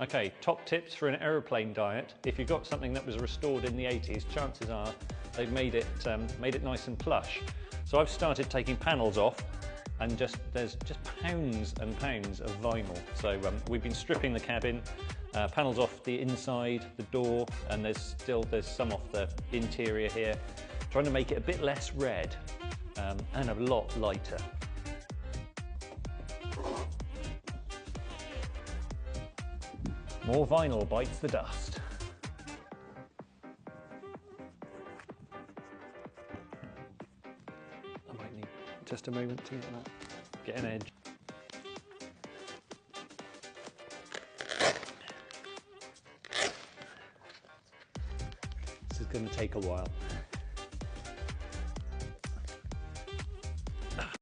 Okay, top tips for an aeroplane diet. If you've got something that was restored in the 80s, chances are they've made it nice and plush. So I've started taking panels off, and there's just pounds and pounds of vinyl. So we've been stripping the cabin, panels off the inside, the door, and there's some off the interior here, trying to make it a bit less red and a lot lighter. More vinyl bites the dust. I might need just a moment to get an edge. This is going to take a while.